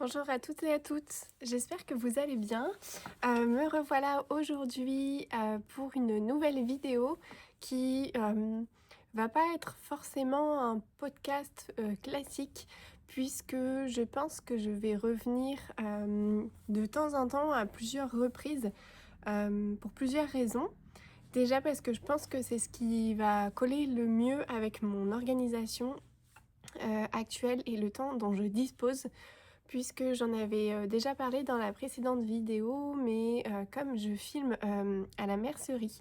Bonjour à toutes et à toutes, j'espère que vous allez bien. Me revoilà aujourd'hui pour une nouvelle vidéo qui va pas être forcément un podcast classique puisque je pense que je vais revenir de temps en temps à plusieurs reprises pour plusieurs raisons. Déjà parce que je pense que c'est ce qui va coller le mieux avec mon organisation actuelle et le temps dont je dispose puisque j'en avais déjà parlé dans la précédente vidéo, mais comme je filme à la mercerie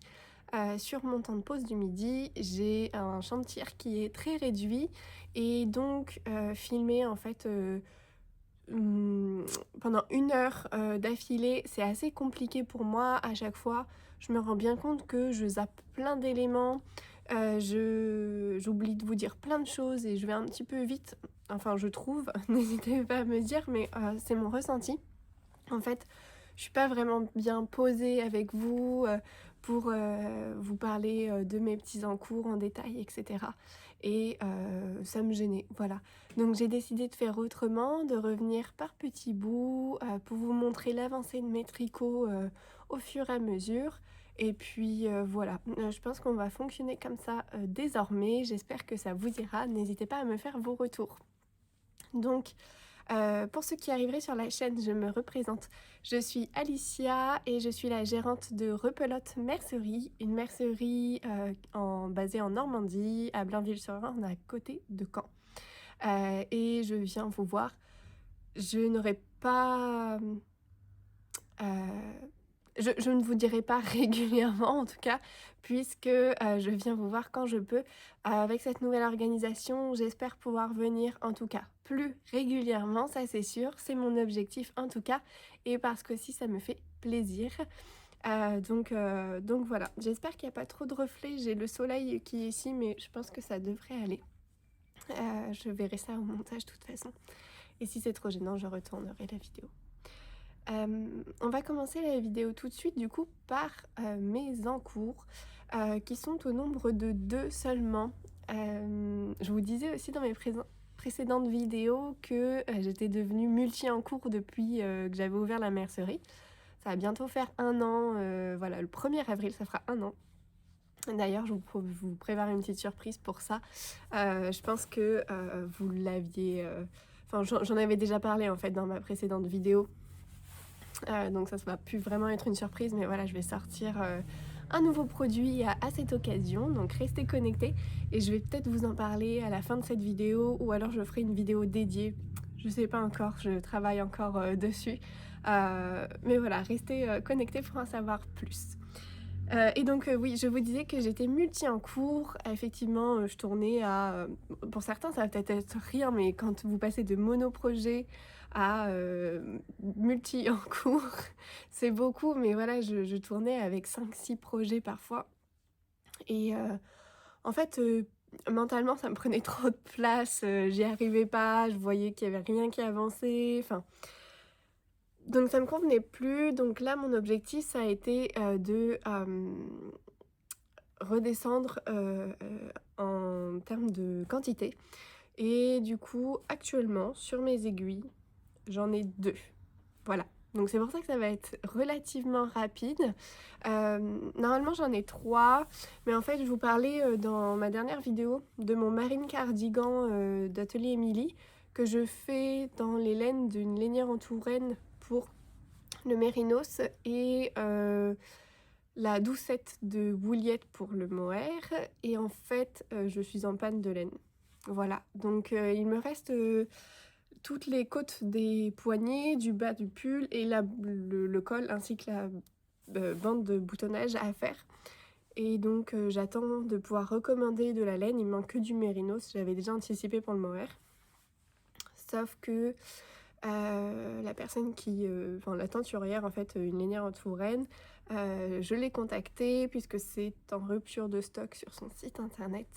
sur mon temps de pause du midi, j'ai un champ de tir qui est très réduit et donc filmer en fait pendant 1 heure d'affilée, c'est assez compliqué pour moi à chaque fois. Je me rends bien compte que je zappe plein d'éléments, j'oublie de vous dire plein de choses et je vais un petit peu vite. Enfin, je trouve, n'hésitez pas à me dire, mais c'est mon ressenti. En fait, je suis pas vraiment bien posée avec vous pour vous parler de mes petits encours en détail, etc. Et ça me gênait, voilà. Donc j'ai décidé de faire autrement, de revenir par petits bouts pour vous montrer l'avancée de mes tricots au fur et à mesure. Et puis voilà, je pense qu'on va fonctionner comme ça désormais. J'espère que ça vous ira. N'hésitez pas à me faire vos retours. Donc, pour ceux qui arriveraient sur la chaîne, je me représente. Je suis Alicia et je suis la gérante de Repelote Mercerie, une mercerie basée en Normandie, à Blainville-sur-Orne, à côté de Caen. Et je viens vous voir. Je n'aurai pas... je ne vous dirai pas régulièrement en tout cas, puisque je viens vous voir quand je peux. Avec cette nouvelle organisation, j'espère pouvoir venir en tout cas plus régulièrement, ça c'est sûr, c'est mon objectif en tout cas, et parce que si ça me fait plaisir. Donc voilà, j'espère qu'il n'y a pas trop de reflets, j'ai le soleil qui est ici, mais je pense que ça devrait aller. Je verrai ça au montage de toute façon. Et si c'est trop gênant, je retournerai la vidéo. On va commencer la vidéo tout de suite du coup par mes encours qui sont au nombre de 2 seulement. Je vous disais aussi dans mes précédentes vidéos que j'étais devenue multi-encours depuis que j'avais ouvert la mercerie. Ça va bientôt faire 1 an, voilà, le 1er avril ça fera 1 an. D'ailleurs, je vous prépare une petite surprise pour ça. Je pense que vous l'aviez... Enfin, j'en avais déjà parlé en fait dans ma précédente vidéo. Donc ça va plus vraiment être une surprise, mais voilà, je vais sortir un nouveau produit à cette occasion, donc restez connectés et je vais peut-être vous en parler à la fin de cette vidéo ou alors je ferai une vidéo dédiée, je sais pas encore, je travaille encore dessus, mais voilà, restez connectés pour en savoir plus. Et donc oui, je vous disais que j'étais multi en cours. Effectivement, je tournais à... pour certains, ça va peut-être être rien, mais quand vous passez de monoprojet à multi en cours, c'est beaucoup. Mais voilà, je tournais avec 5-6 projets parfois. Et en fait, mentalement, ça me prenait trop de place. J'y arrivais pas, je voyais qu'il y avait rien qui avançait. Enfin... Donc ça me convenait plus, donc là mon objectif ça a été de redescendre en termes de quantité. Et du coup, actuellement, sur mes aiguilles, j'en ai 2. Voilà. Donc c'est pour ça que ça va être relativement rapide. Normalement j'en ai 3, mais en fait je vous parlais dans ma dernière vidéo de mon marine cardigan d'Atelier Émilie que je fais dans les laines d'une lainière en Touraine pour le mérinos et la doucette de Bouliette pour le mohair et en fait je suis en panne de laine. Voilà, donc il me reste toutes les côtes des poignets, du bas du pull et le col ainsi que la bande de boutonnage à faire. Et donc j'attends de pouvoir recommander de la laine, il me manque que du mérinos, j'avais déjà anticipé pour le mohair. Sauf que la personne qui... enfin la teinturière en fait, une lainière en Touraine, je l'ai contactée puisque c'est en rupture de stock sur son site internet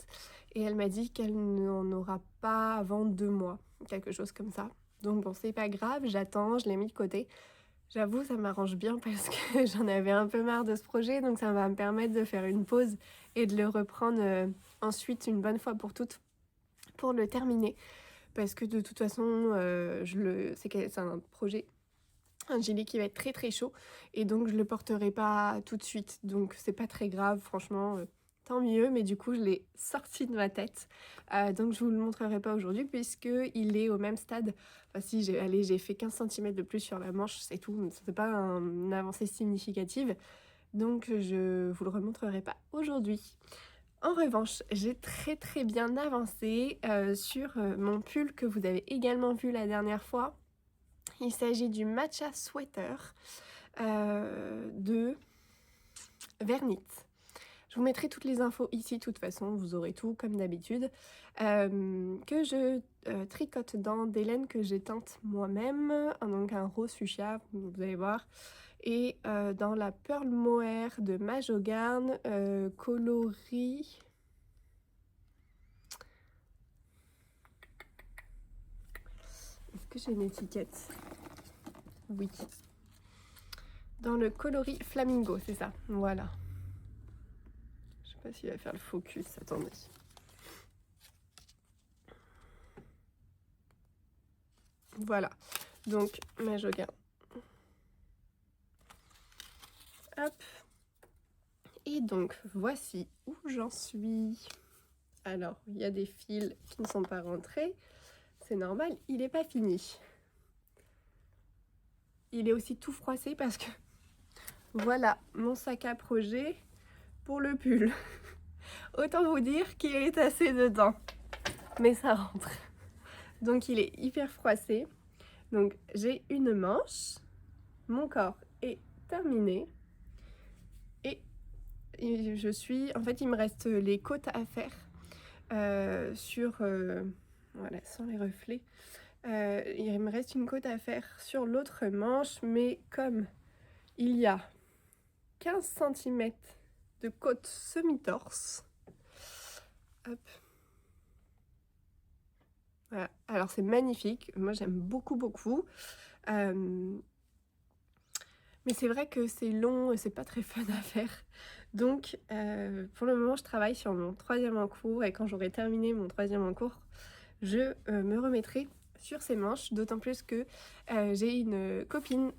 et elle m'a dit qu'elle n'en aura pas avant 2 mois, quelque chose comme ça. Donc bon, c'est pas grave, j'attends, je l'ai mis de côté. J'avoue, ça m'arrange bien parce que j'en avais un peu marre de ce projet, donc ça va me permettre de faire une pause et de le reprendre ensuite une bonne fois pour toutes pour le terminer. parce que de toute façon, c'est un projet, un gilet qui va être très très chaud et donc je le porterai pas tout de suite. Donc c'est pas très grave, franchement, tant mieux. Mais du coup, je l'ai sorti de ma tête. Donc je vous le montrerai pas aujourd'hui puisque il est au même stade. Enfin si, j'ai fait 15 cm de plus sur la manche, c'est tout. C'est pas une avancée significative. Donc je vous le remontrerai pas aujourd'hui. En revanche, j'ai très très bien avancé sur mon pull que vous avez également vu la dernière fois. Il s'agit du matcha sweater de Vernit. Je vous mettrai toutes les infos ici, de toute façon, vous aurez tout comme d'habitude. Que je tricote dans des laines que j'ai teintes moi-même, donc un rose fuchsia, vous allez voir. Et dans la Pearl Mohair de Majogarn, coloris... Est-ce que j'ai une étiquette? Oui. Dans le coloris Flamingo, c'est ça, voilà. Je sais pas s'il va faire le focus, attendez. Voilà, donc Majogarn. Hop. Et donc, voici où j'en suis. Alors, il y a des fils qui ne sont pas rentrés. C'est normal, il n'est pas fini. Il est aussi tout froissé parce que voilà mon sac à projet pour le pull. Autant vous dire qu'il est assez dedans. Mais ça rentre. Donc il est hyper froissé. Donc j'ai une manche. Mon corps est terminé. Et je suis... En fait, il me reste les côtes à faire voilà, sans les reflets. Il me reste une côte à faire sur l'autre manche, mais comme il y a 15 cm de côte semi-torse, hop, voilà. Alors c'est magnifique, moi j'aime beaucoup beaucoup, mais c'est vrai que c'est long et c'est pas très fun à faire. Donc pour le moment je travaille sur mon 3e en cours et quand j'aurai terminé mon 3e en cours, je me remettrai sur ces manches, d'autant plus que j'ai une copine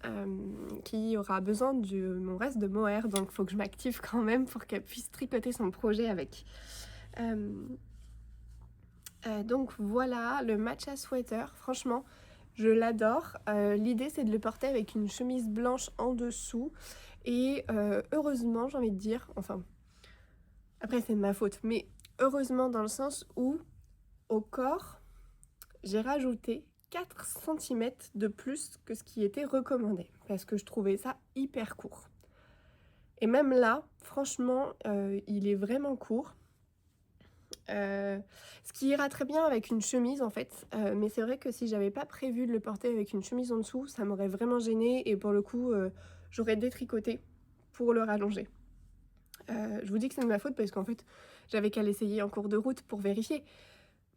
qui aura besoin de mon reste de mohair, donc il faut que je m'active quand même pour qu'elle puisse tricoter son projet avec. Donc voilà, le matcha sweater, franchement, je l'adore. L'idée c'est de le porter avec une chemise blanche en dessous et heureusement, j'ai envie de dire, enfin, après c'est de ma faute, mais heureusement dans le sens où au corps, j'ai rajouté 4 cm de plus que ce qui était recommandé parce que je trouvais ça hyper court. Et même là, franchement, il est vraiment court. Ce qui ira très bien avec une chemise en fait, mais c'est vrai que si j'avais pas prévu de le porter avec une chemise en dessous, ça m'aurait vraiment gênée et pour le coup, j'aurais détricoté pour le rallonger. Je vous dis que c'est de ma faute parce qu'en fait, j'avais qu'à l'essayer en cours de route pour vérifier.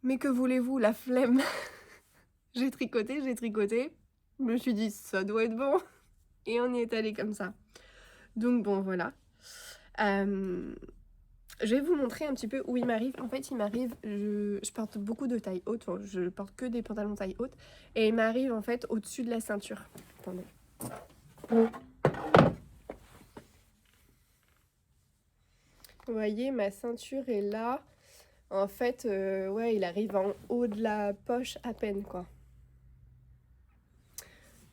Mais que voulez-vous, la flemme. J'ai tricoté, je me suis dit ça doit être bon et on y est allé comme ça. Donc bon voilà. Je vais vous montrer un petit peu où il m'arrive. En fait il m'arrive, je porte beaucoup de taille haute, enfin, je porte que des pantalons taille haute et il m'arrive en fait au-dessus de la ceinture. Attendez. Vous voyez ma ceinture est là. En fait ouais il arrive en haut de la poche à peine quoi.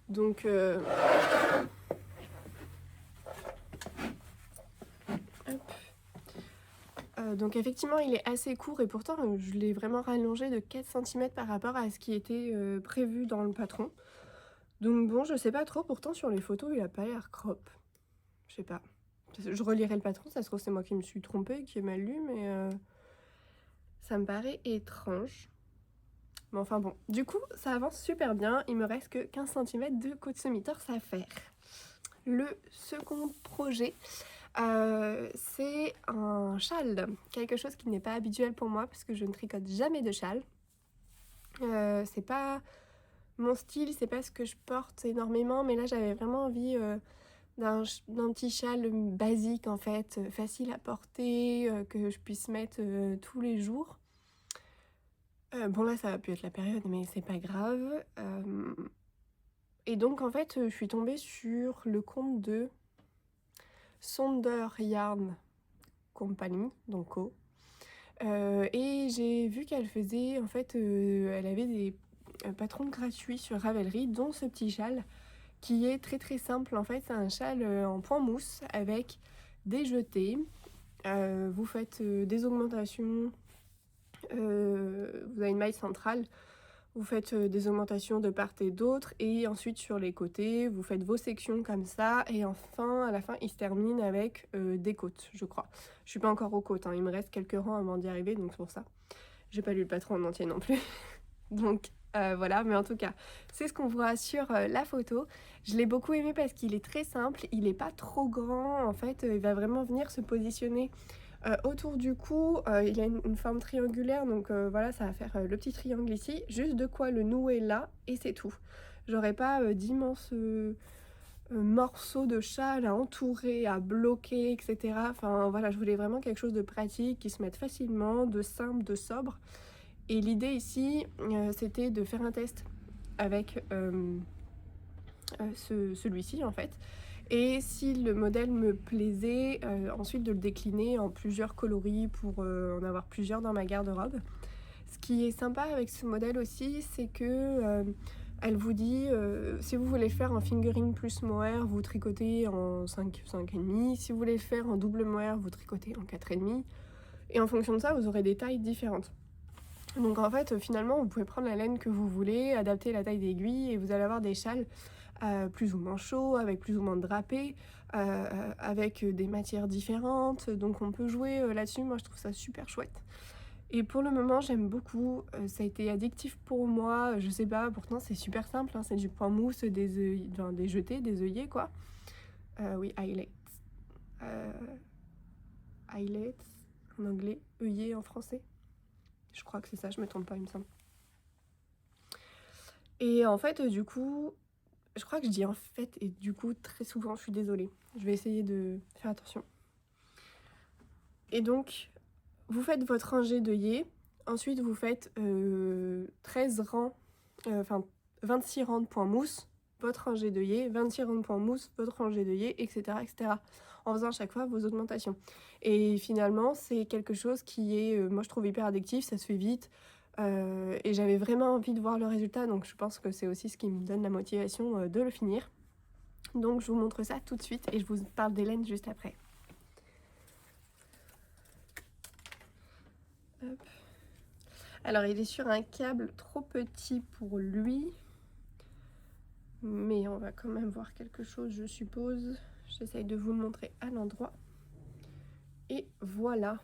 Donc donc effectivement il est assez court et pourtant je l'ai vraiment rallongé de 4 cm par rapport à ce qui était prévu dans le patron. Donc bon je sais pas trop, pourtant sur les photos il a pas l'air crop. Je sais pas. Je relirai le patron, ça se trouve c'est moi qui me suis trompée, qui ai mal lu, mais ça me paraît étrange. Mais enfin bon, du coup ça avance super bien, il me reste que 15 cm de côte semi-torse à faire. Le second projet, c'est un châle, quelque chose qui n'est pas habituel pour moi parce que je ne tricote jamais de châle. C'est pas mon style, c'est pas ce que je porte énormément, mais là j'avais vraiment envie d'un petit châle basique en fait, facile à porter, que je puisse mettre tous les jours. Bon là ça va plus être la période mais c'est pas grave. Et donc en fait, je suis tombée sur le compte de Sonder Yarn Company, donc Co. Et j'ai vu qu'elle faisait, en fait, elle avait des patrons gratuits sur Ravelry, dont ce petit châle, qui est très très simple. En fait, c'est un châle en point mousse avec des jetés. Vous faites des augmentations, vous avez une maille centrale, vous faites des augmentations de part et d'autre, et ensuite sur les côtés, vous faites vos sections comme ça, et enfin, à la fin, il se termine avec des côtes, je crois. Je suis pas encore aux côtes, hein, il me reste quelques rangs avant d'y arriver, donc c'est pour ça. J'ai pas lu le patron en entier non plus. Donc voilà, mais en tout cas, c'est ce qu'on voit sur la photo. Je l'ai beaucoup aimé parce qu'il est très simple, il est pas trop grand, en fait, il va vraiment venir se positionner autour du cou. Il a une forme triangulaire, donc voilà, ça va faire le petit triangle ici, juste de quoi le nouer là, et c'est tout. J'aurais pas d'immenses morceaux de châle à entourer, à bloquer, etc. Enfin voilà, je voulais vraiment quelque chose de pratique, qui se mette facilement, de simple, de sobre. Et l'idée ici, c'était de faire un test avec celui-ci en fait. Et si le modèle me plaisait, ensuite de le décliner en plusieurs coloris pour en avoir plusieurs dans ma garde-robe. Ce qui est sympa avec ce modèle aussi, c'est que elle vous dit, si vous voulez faire en fingering plus mohair, vous tricotez en 5,5. Si vous voulez faire en double mohair, vous tricotez en 4,5. Et en fonction de ça, vous aurez des tailles différentes. Donc en fait, finalement, vous pouvez prendre la laine que vous voulez, adapter la taille d'aiguille, et vous allez avoir des châles plus ou moins chauds, avec plus ou moins de drapés, avec des matières différentes. Donc on peut jouer là-dessus, moi je trouve ça super chouette. Et pour le moment, j'aime beaucoup, ça a été addictif pour moi, je sais pas, pourtant c'est super simple, hein, c'est du point mousse, des jetés, des œillets quoi. Oui, highlights. Highlights en anglais, œillets en français. Je crois que c'est ça, je me trompe pas, il me semble. Et en fait, du coup, je crois que je dis en fait, et du coup, très souvent, je suis désolée. Je vais essayer de faire attention. Et donc, vous faites votre rangée d'œillets. Ensuite, vous faites 13 rangs, enfin 26 rangs de points mousse, votre rangée d'œillets, 26 rangs de points mousse, votre rangée d'œillets, etc., etc. En faisant à chaque fois vos augmentations. Et finalement, c'est quelque chose qui est, moi je trouve hyper addictif, ça se fait vite. Et j'avais vraiment envie de voir le résultat, donc je pense que c'est aussi ce qui me donne la motivation de le finir. Donc je vous montre ça tout de suite et je vous parle des laines juste après. Hop. Alors il est sur un câble trop petit pour lui, mais on va quand même voir quelque chose, je suppose. J'essaye de vous le montrer à l'endroit. Et voilà.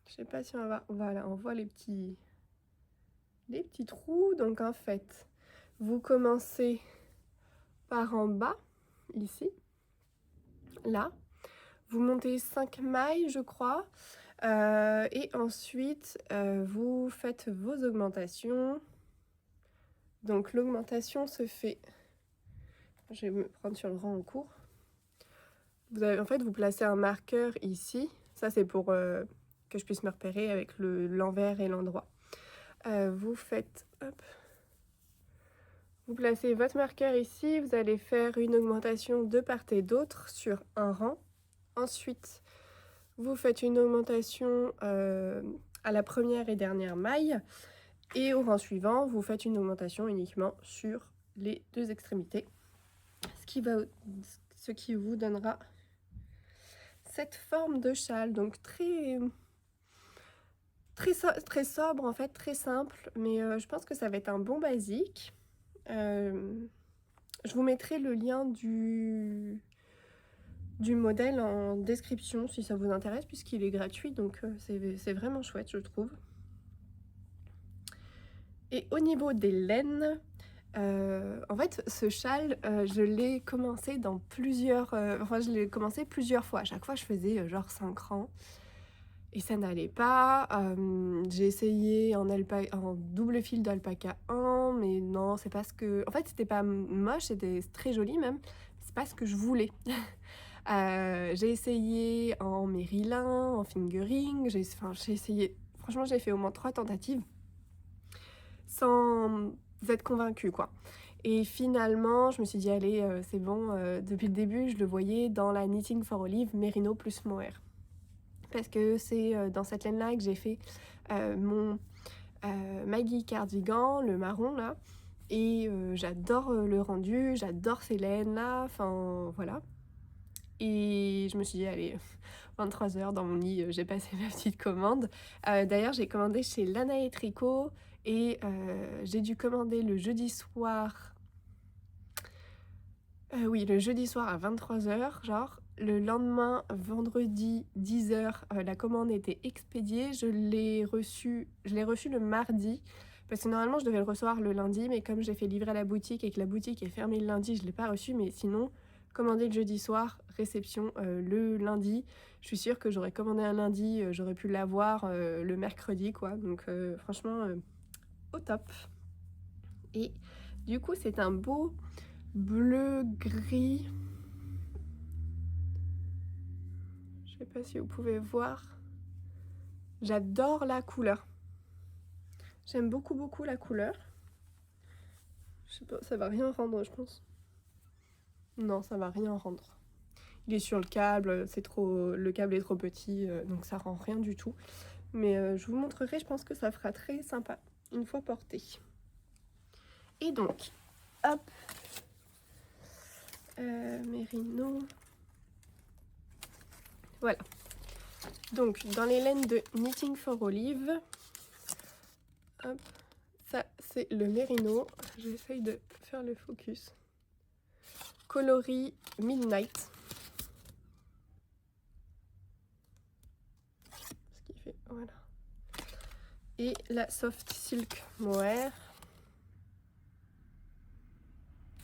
Je sais pas si on va... Voilà, on voit les petits trous. Donc en fait, vous commencez par en bas, ici, là. Vous montez 5 mailles, je crois. Et ensuite, vous faites vos augmentations. Donc l'augmentation se fait... Je vais me prendre sur le rang en cours. Vous avez, en fait, vous placez un marqueur ici. Ça, c'est pour que je puisse me repérer avec l'envers et l'endroit. Vous faites... Hop. Vous placez votre marqueur ici. Vous allez faire une augmentation de part et d'autre sur un rang. Ensuite, vous faites une augmentation à la première et dernière maille. Et au rang suivant, vous faites une augmentation uniquement sur les deux extrémités. Ce qui vous donnera cette forme de châle. Donc très sobre en fait, très simple. Mais je pense que ça va être un bon basique. Je vous mettrai le lien du modèle en description si ça vous intéresse, puisqu'il est gratuit, donc c'est vraiment chouette, je trouve. Et au niveau des laines, en fait, ce châle, je l'ai commencé dans plusieurs... je l'ai commencé plusieurs fois. À chaque fois, je faisais genre 5 rangs. Et ça n'allait pas. J'ai essayé en double fil d'alpaca 1, mais non, c'est pas ce que... En fait, c'était pas moche, c'était très joli même. C'est pas ce que je voulais. J'ai essayé en mérilin, en fingering, j'ai essayé Franchement, j'ai fait au moins 3 tentatives sans être convaincue, quoi. Et finalement, je me suis dit, allez, c'est bon, depuis le début, je le voyais dans la Knitting for Olive, Merino plus mohair. Parce que c'est dans cette laine-là que j'ai fait mon Maggie cardigan, le marron, là. Et j'adore le rendu, j'adore ces laines-là, enfin, voilà. Et je me suis dit, allez, 23h dans mon lit, j'ai passé ma petite commande. D'ailleurs, j'ai commandé chez Lana et Tricot et j'ai dû commander le jeudi soir. Oui, le jeudi soir à 23h, genre. Le lendemain, vendredi 10h, la commande était expédiée. Je l'ai reçu le mardi. Parce que normalement, je devais le recevoir le lundi, mais comme j'ai fait livrer à la boutique et que la boutique est fermée le lundi, je ne l'ai pas reçu. Mais sinon, commandé le jeudi soir, réception le lundi. Je suis sûre que j'aurais commandé un lundi, j'aurais pu l'avoir le mercredi, quoi. Donc franchement, au top. Et du coup, c'est un beau bleu-gris. Je sais pas si vous pouvez voir. J'adore la couleur. J'aime beaucoup la couleur. Je sais pas, ça va rien rendre, je pense. Non, ça va rien rendre. Il est sur le câble, le câble est trop petit, donc ça rend rien du tout. Mais je vous montrerai, je pense que ça fera très sympa une fois porté. Et donc, hop, Merino. Voilà. Donc, dans les laines de Knitting for Olive, hop, ça c'est le Merino. J'essaye de faire le focus. Coloris Midnight. Ce qui fait, voilà. Et la Soft Silk Mohair.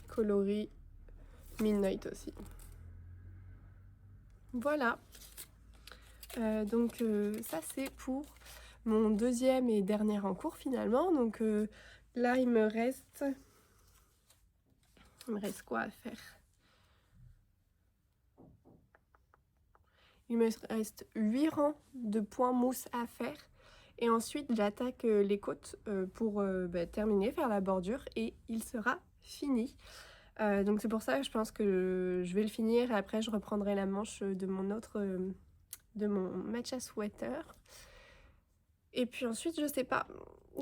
Coloris Midnight aussi. Voilà. Donc ça c'est pour mon deuxième et dernier en cours finalement. Donc là il me reste quoi à faire? Il me reste 8 rangs de points mousse à faire. Et ensuite j'attaque les côtes pour terminer, faire la bordure et il sera fini. Donc c'est pour ça que je pense que je vais le finir et après je reprendrai la manche de mon matcha sweater. Et puis ensuite je sais pas,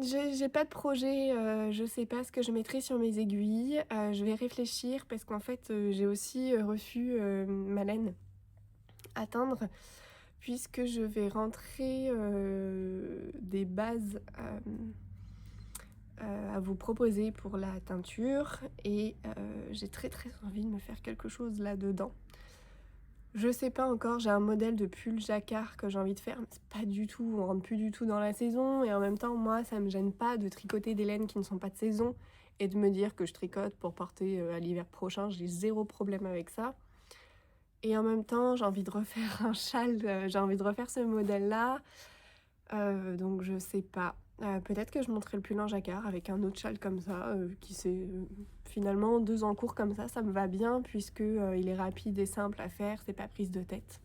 j'ai pas de projet, je sais pas ce que je mettrai sur mes aiguilles. Je vais réfléchir parce qu'en fait j'ai aussi reçu ma laine à teindre puisque je vais rentrer des bases à vous proposer pour la teinture et j'ai très envie de me faire quelque chose là-dedans. Je sais pas encore, j'ai un modèle de pull jacquard que j'ai envie de faire, mais c'est pas du tout, on rentre plus du tout dans la saison et en même temps moi ça me gêne pas de tricoter des laines qui ne sont pas de saison et de me dire que je tricote pour porter à l'hiver prochain, j'ai zéro problème avec ça. Et en même temps j'ai envie de refaire un châle, j'ai envie de refaire ce modèle là, donc je sais pas. Peut-être que je monterai le pull en jacquard avec un autre châle comme ça, qui c'est finalement 2 en cours comme ça me va bien puisque il est rapide et simple à faire, c'est pas prise de tête.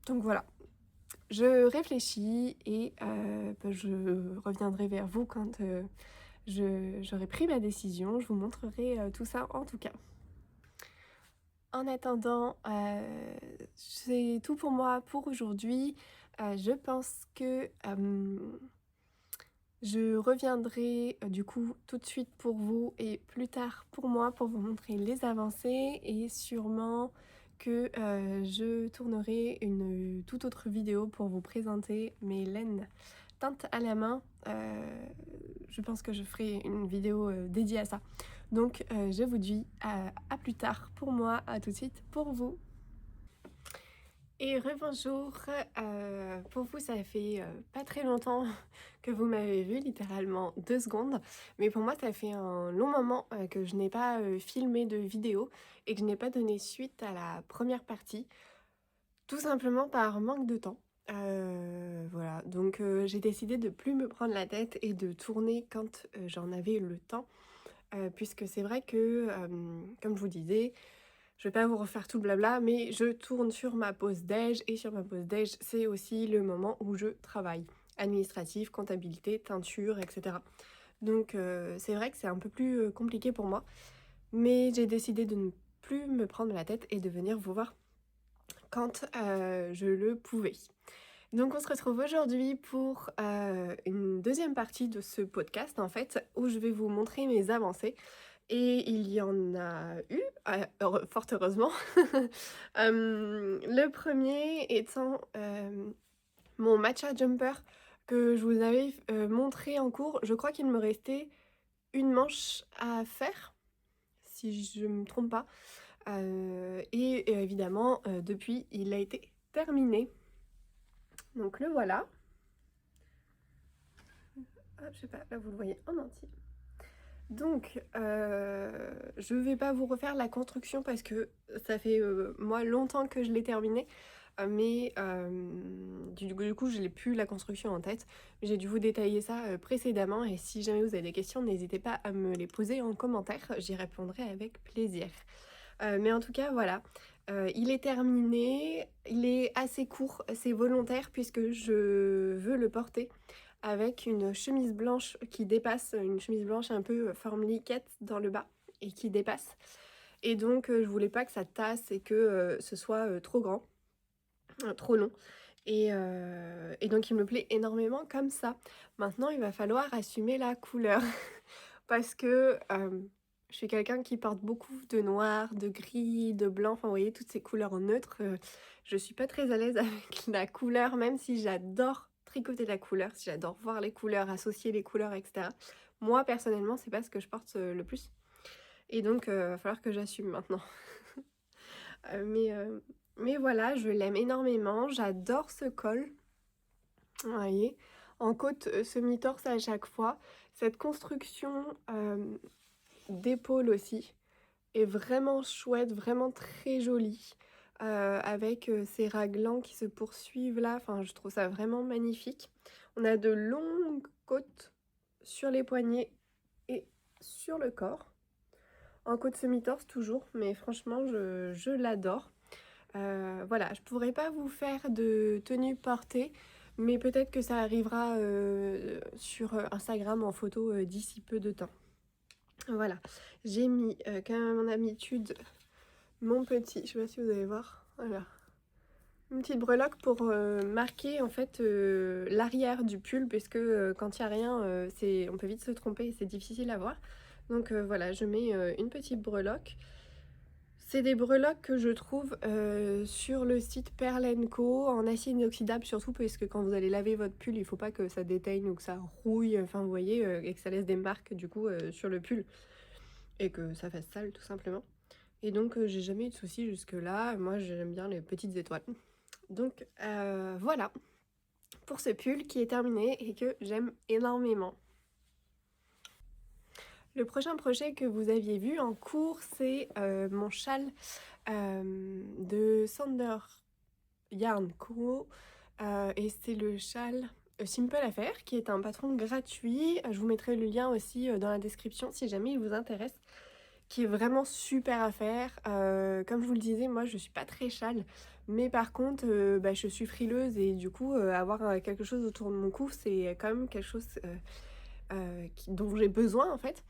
Donc voilà, je réfléchis et je reviendrai vers vous quand j'aurai pris ma décision, je vous montrerai tout ça en tout cas. En attendant, c'est tout pour moi pour aujourd'hui. Je pense que je reviendrai du coup tout de suite pour vous et plus tard pour moi pour vous montrer les avancées et sûrement que je tournerai une toute autre vidéo pour vous présenter mes laines teintes à la main. Je pense que je ferai une vidéo dédiée à ça. Donc je vous dis à plus tard pour moi, à tout de suite pour vous. Et rebonjour, pour vous ça fait pas très longtemps que vous m'avez vu, littéralement 2 secondes, mais pour moi ça fait un long moment que je n'ai pas filmé de vidéo et que je n'ai pas donné suite à la première partie, tout simplement par manque de temps. Voilà, donc j'ai décidé de plus me prendre la tête et de tourner quand j'en avais le temps, puisque c'est vrai que, comme je vous disais, je vais pas vous refaire tout le blabla, mais je tourne sur ma pause déj et sur ma pause déj, c'est aussi le moment où je travaille. administratif, comptabilité, teinture, etc. Donc c'est vrai que c'est un peu plus compliqué pour moi, mais j'ai décidé de ne plus me prendre la tête et de venir vous voir quand je le pouvais. Donc on se retrouve aujourd'hui pour une deuxième partie de ce podcast en fait, où je vais vous montrer mes avancées. Et il y en a eu, fort heureusement. Le premier étant mon matcha jumper que je vous avais montré en cours. Je crois qu'il me restait une manche à faire, si je ne me trompe pas. Et évidemment, depuis, il a été terminé. Donc le voilà. Hop, je sais pas, là vous le voyez en entier. Donc, je vais pas vous refaire la construction parce que ça fait moi longtemps que je l'ai terminé, mais du coup je n'ai plus la construction en tête. J'ai dû vous détailler ça précédemment et si jamais vous avez des questions, n'hésitez pas à me les poser en commentaire, j'y répondrai avec plaisir. Mais en tout cas, voilà, il est terminé, il est assez court, c'est volontaire puisque je veux le porter avec une chemise blanche qui dépasse, une chemise blanche un peu forme liquette dans le bas et qui dépasse. Et donc je voulais pas que ça tasse et que ce soit trop grand, trop long. Et donc il me plaît énormément comme ça. Maintenant il va falloir assumer la couleur parce que je suis quelqu'un qui porte beaucoup de noir, de gris, de blanc, enfin vous voyez toutes ces couleurs neutres. Je suis pas très à l'aise avec la couleur, même si j'adore tricoter la couleur, si j'adore voir les couleurs, associer les couleurs, etc. Moi personnellement c'est pas ce que je porte le plus. Et donc va falloir que j'assume maintenant. Mais voilà, je l'aime énormément, j'adore ce col. Vous voyez, en côte semi-torse à chaque fois. Cette construction d'épaule aussi est vraiment chouette, vraiment très jolie. Avec ces raglans qui se poursuivent là, enfin je trouve ça vraiment magnifique. On a de longues côtes sur les poignets et sur le corps. En côte semi-torse toujours, mais franchement je l'adore. Voilà, je pourrais pas vous faire de tenue portée, mais peut-être que ça arrivera sur Instagram en photo d'ici peu de temps. Voilà, j'ai mis comme à mon habitude mon petit, je sais pas si vous allez voir, voilà, une petite breloque pour marquer en fait l'arrière du pull, parce que quand il n'y a rien, on peut vite se tromper et c'est difficile à voir. Donc voilà, je mets une petite breloque. C'est des breloques que je trouve sur le site Perle & Co en acier inoxydable, surtout parce que quand vous allez laver votre pull, il faut pas que ça déteigne ou que ça rouille, enfin vous voyez, et que ça laisse des marques du coup sur le pull et que ça fasse sale tout simplement. Et donc j'ai jamais eu de soucis jusque là, moi j'aime bien les petites étoiles. Donc voilà pour ce pull qui est terminé et que j'aime énormément. Le prochain projet que vous aviez vu en cours, c'est mon châle de Sander Yarn Co. Et c'est le châle Simple Affair qui est un patron gratuit. Je vous mettrai le lien aussi dans la description si jamais il vous intéresse, qui est vraiment super à faire. Comme je vous le disais, moi je suis pas très châle, mais par contre je suis frileuse et du coup avoir quelque chose autour de mon cou, c'est quand même quelque chose dont j'ai besoin en fait.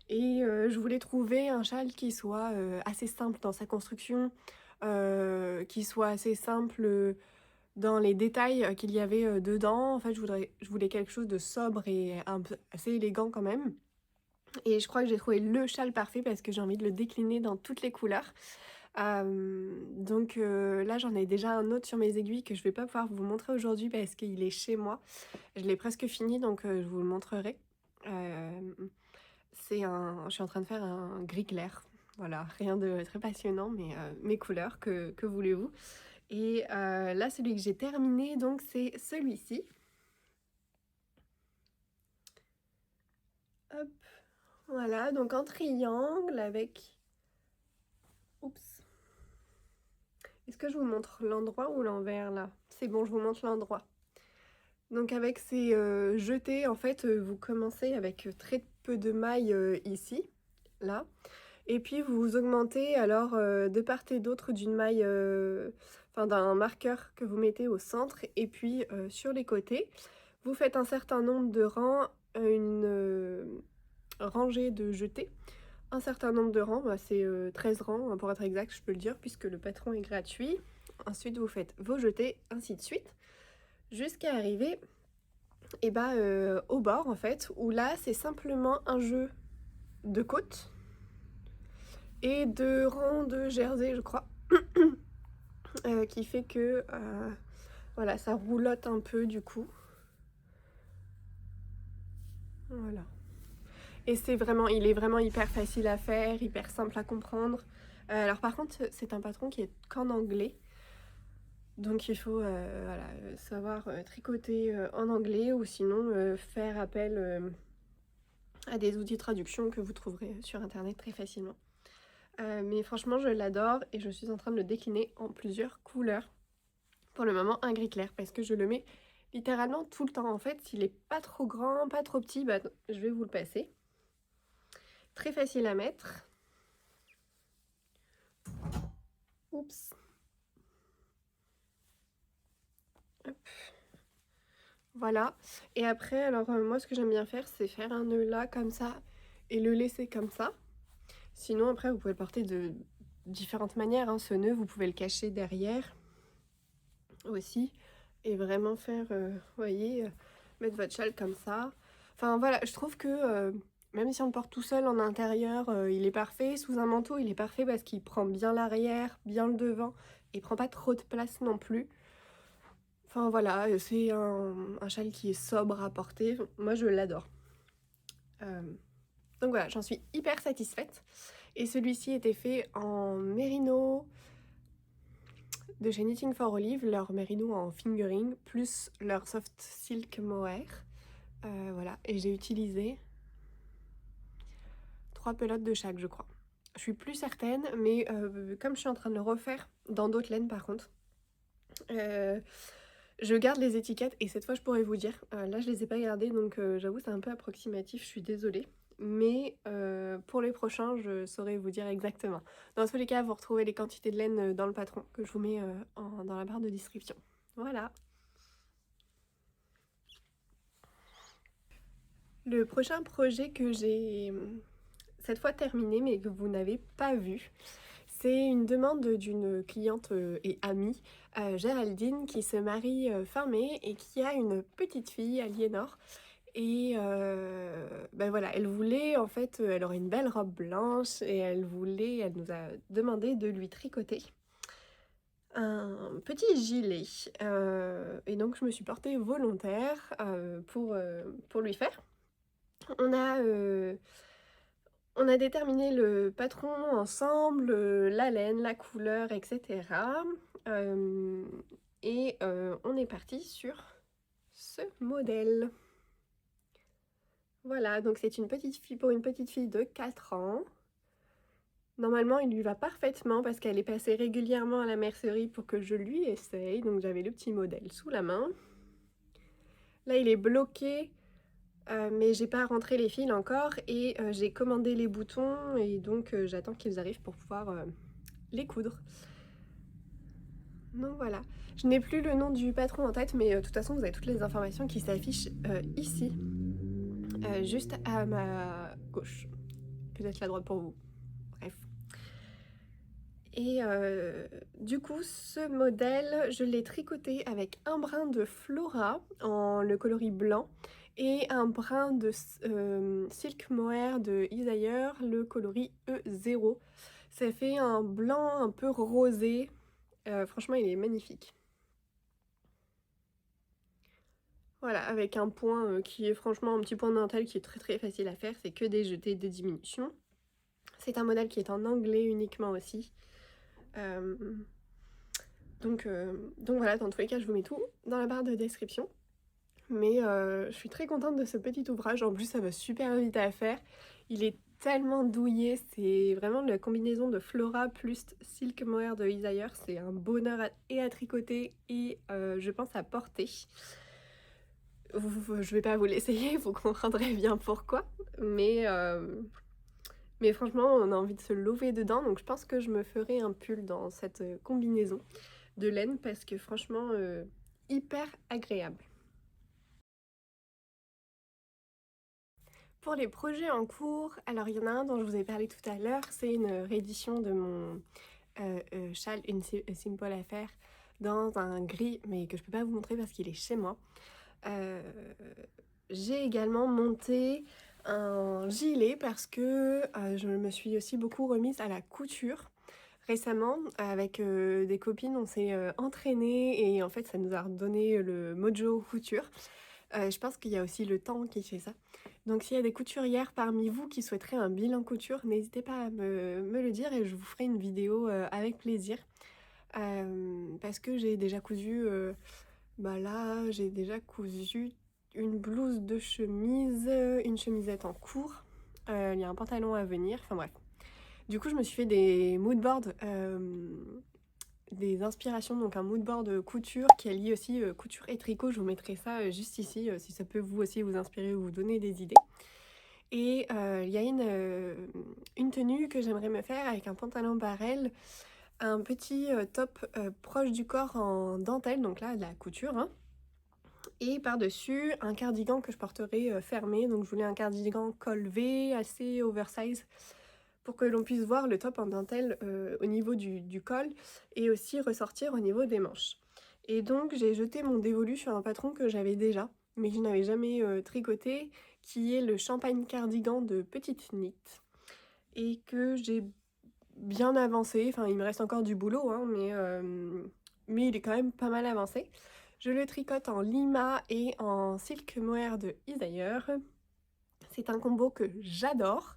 Et je voulais trouver un châle qui soit assez simple dans sa construction, qui soit assez simple dans les détails qu'il y avait dedans. En fait, je voulais quelque chose de sobre et un peu assez élégant quand même. Et je crois que j'ai trouvé le châle parfait parce que j'ai envie de le décliner dans toutes les couleurs. Donc là, j'en ai déjà un autre sur mes aiguilles que je vais pas pouvoir vous montrer aujourd'hui parce qu'il est chez moi. Je l'ai presque fini, donc je vous le montrerai. Je suis en train de faire un gris clair. Voilà, rien de très passionnant, mais mes couleurs, que voulez-vous. Et là, celui que j'ai terminé, donc c'est celui-ci. Hop, voilà, donc en triangle avec... Oups. Est-ce que je vous montre l'endroit ou l'envers là? C'est bon, je vous montre l'endroit. Donc avec ces jetés, en fait, vous commencez avec très peu de mailles ici, là. Et puis vous augmentez alors de part et d'autre d'une maille, enfin d'un marqueur que vous mettez au centre et puis sur les côtés. Vous faites un certain nombre de rangs, une rangée de jetés. Un certain nombre de rangs, c'est 13 rangs pour être exact, je peux le dire, puisque le patron est gratuit. Ensuite, vous faites vos jetés, ainsi de suite, jusqu'à arriver au bord, en fait, où là, c'est simplement un jeu de côte et de rangs de jersey, je crois, qui fait que voilà, ça roulotte un peu du coup. Voilà. Et il est vraiment hyper facile à faire, hyper simple à comprendre. Alors par contre, c'est un patron qui est qu'en anglais. Donc il faut savoir tricoter en anglais ou sinon faire appel à des outils de traduction que vous trouverez sur internet très facilement. Mais franchement, je l'adore et je suis en train de le décliner en plusieurs couleurs. Pour le moment, un gris clair parce que je le mets littéralement tout le temps. En fait, s'il est pas trop grand, pas trop petit, je vais vous le passer. Très facile à mettre. Oups. Hop. Voilà. Et après, alors moi, ce que j'aime bien faire, c'est faire un nœud là, comme ça, et le laisser comme ça. Sinon, après, vous pouvez le porter de différentes manières, hein. Ce nœud, vous pouvez le cacher derrière aussi. Et vraiment faire, voyez, mettre votre châle comme ça. Enfin, voilà, je trouve que même si on le porte tout seul en intérieur, il est parfait. Sous un manteau, il est parfait parce qu'il prend bien l'arrière, bien le devant. Et prend pas trop de place non plus. Enfin voilà, c'est un châle qui est sobre à porter. Moi, je l'adore. Donc voilà, j'en suis hyper satisfaite. Et celui-ci était fait en mérino de chez Knitting for Olive, leur mérino en fingering, plus leur soft silk mohair. Voilà, et j'ai utilisé 3 pelotes de chaque, je crois. Je suis plus certaine, mais comme je suis en train de le refaire dans d'autres laines par contre, je garde les étiquettes et cette fois je pourrais vous dire. Là je les ai pas gardées donc j'avoue c'est un peu approximatif, je suis désolée. Mais pour les prochains je saurai vous dire exactement. Dans tous les cas vous retrouvez les quantités de laine dans le patron que je vous mets dans la barre de description. Voilà. Le prochain projet que j'ai cette fois terminé mais que vous n'avez pas vu, c'est une demande d'une cliente et amie, Géraldine, qui se marie fin mai et qui a une petite fille, Aliénor. Et voilà, elle voulait, en fait, elle aurait une belle robe blanche et elle nous a demandé de lui tricoter un petit gilet. Et donc je me suis portée volontaire pour lui faire. On a déterminé le patron ensemble, la laine, la couleur, etc. On est parti sur ce modèle. Voilà, donc c'est pour une petite fille de 4 ans. Normalement, il lui va parfaitement parce qu'elle est passée régulièrement à la mercerie pour que je lui essaye. Donc j'avais le petit modèle sous la main. Là, il est bloqué. Mais j'ai pas rentré les fils encore et j'ai commandé les boutons et donc j'attends qu'ils arrivent pour pouvoir les coudre. Donc voilà, je n'ai plus le nom du patron en tête mais de toute façon vous avez toutes les informations qui s'affichent ici, juste à ma gauche, peut-être la droite pour vous, bref. Et du coup ce modèle je l'ai tricoté avec un brin de Flora en le coloris blanc et un brin de silk mohair de Isaiah, le coloris E0. Ça fait un blanc un peu rosé. Franchement, il est magnifique. Voilà, avec un point qui est franchement un petit point de dentelle qui est très très facile à faire. C'est que des jetés de diminution. C'est un modèle qui est en anglais uniquement aussi. Donc voilà, dans tous les cas, je vous mets tout dans la barre de description. Mais je suis très contente de ce petit ouvrage. En plus, ça va super vite à faire. Il est tellement douillet. C'est vraiment la combinaison de Flora plus Silk Mohair de Isaiah. C'est un bonheur à tricoter et je pense à porter. Je vais pas vous l'essayer, vous comprendrez bien pourquoi. Mais franchement, on a envie de se lever dedans. Donc je pense que je me ferai un pull dans cette combinaison de laine parce que franchement, hyper agréable. Pour les projets en cours, alors il y en a un dont je vous ai parlé tout à l'heure, c'est une réédition de mon châle, une simple affaire, dans un gris, mais que je peux pas vous montrer parce qu'il est chez moi. J'ai également monté un gilet parce que je me suis aussi beaucoup remise à la couture récemment. Avec des copines, on s'est entraînées et en fait ça nous a redonné le mojo couture. Je pense qu'il y a aussi le temps qui fait ça. Donc s'il y a des couturières parmi vous qui souhaiteraient un bilan couture, n'hésitez pas à me le dire et je vous ferai une vidéo avec plaisir. Parce que j'ai déjà cousu, là j'ai déjà cousu une blouse de chemise, une chemisette en court, il y a un pantalon à venir, enfin bref. Du coup je me suis fait des moodboards, des inspirations, donc un moodboard couture qui allie aussi couture et tricot. Je vous mettrai ça juste ici si ça peut vous aussi vous inspirer ou vous donner des idées. Et il y a une tenue que j'aimerais me faire avec un pantalon barrel, un petit top proche du corps en dentelle, donc là de la couture, hein. Et par-dessus un cardigan que je porterai fermé, donc je voulais un cardigan col V assez oversize pour que l'on puisse voir le top en dentelle au niveau du col et aussi ressortir au niveau des manches. Et donc j'ai jeté mon dévolu sur un patron que j'avais déjà, mais que je n'avais jamais tricoté, qui est le Champagne Cardigan de Petite Knit, et que j'ai bien avancé, enfin il me reste encore du boulot, hein, mais il est quand même pas mal avancé. Je le tricote en lima et en silk mohair de Isaïeur. C'est un combo que j'adore.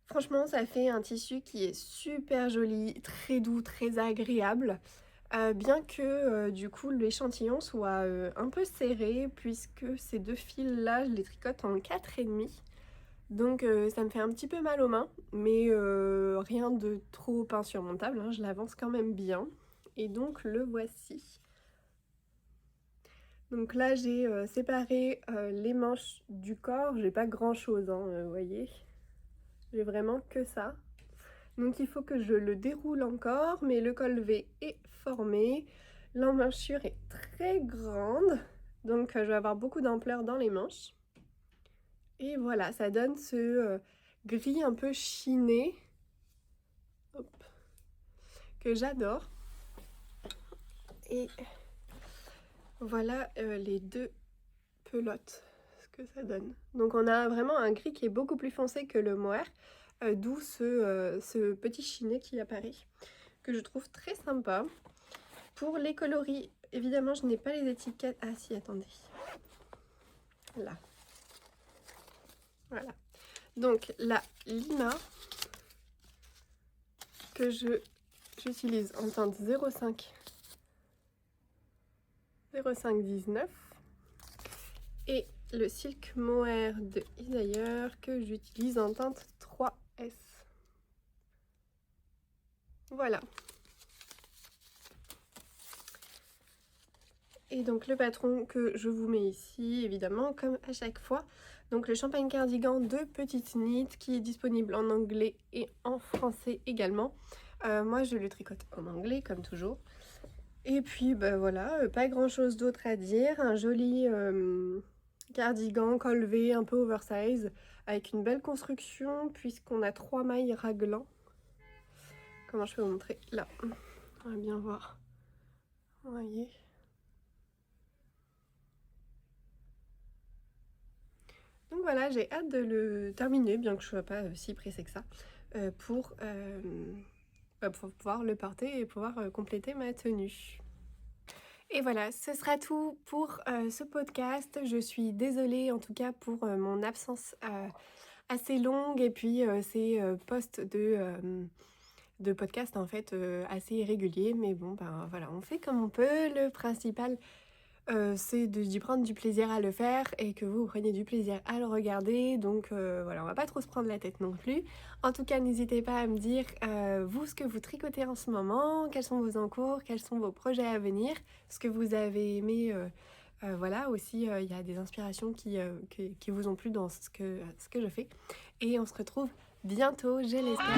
Franchement, ça fait un tissu qui est super joli, très doux, très agréable. Bien que du coup l'échantillon soit un peu serré, puisque ces deux fils-là, je les tricote en 4,5. Donc ça me fait un petit peu mal aux mains, mais rien de trop insurmontable, hein, je l'avance quand même bien. Et donc le voici. Donc là j'ai séparé les manches du corps, j'ai pas grand chose, hein, vous voyez. J'ai vraiment que ça. Donc il faut que je le déroule encore, mais le col V est formé. L'emmanchure est très grande, donc je vais avoir beaucoup d'ampleur dans les manches. Et voilà, ça donne ce gris un peu chiné, hop, que j'adore. Et voilà les deux pelotes, ce que ça donne. Donc on a vraiment un gris qui est beaucoup plus foncé que le mohair, d'où ce petit chiné qui apparaît, que je trouve très sympa. Pour les coloris, évidemment je n'ai pas les étiquettes. Ah si, attendez. Là. Voilà. Donc la lima que j'utilise en teinte 0519 et le silk mohair de Isaïeur que j'utilise en teinte 3S. Voilà. Et donc le patron que je vous mets ici, évidemment, comme à chaque fois. Donc le Champagne Cardigan de Petite Knit qui est disponible en anglais et en français également. Moi je le tricote en anglais comme toujours. Et puis voilà, pas grand chose d'autre à dire. Un joli cardigan col V un peu oversize avec une belle construction puisqu'on a 3 mailles raglan. Comment je peux vous montrer? Là, on va bien voir. Vous voyez? Donc voilà, j'ai hâte de le terminer, bien que je ne sois pas si pressée que ça, pour pouvoir le porter et pouvoir compléter ma tenue. Et voilà, ce sera tout pour ce podcast. Je suis désolée en tout cas pour mon absence assez longue et puis ces posts de podcast en fait assez irréguliers. Mais bon, voilà, on fait comme on peut. Le principal c'est d'y prendre du plaisir à le faire et que vous preniez du plaisir à le regarder. Donc voilà, on va pas trop se prendre la tête non plus. En tout cas, n'hésitez pas à me dire vous ce que vous tricotez en ce moment, quels sont vos encours, quels sont vos projets à venir, ce que vous avez aimé. Voilà, aussi il y a des inspirations qui vous ont plu dans ce que je fais. Et on se retrouve bientôt, je l'espère.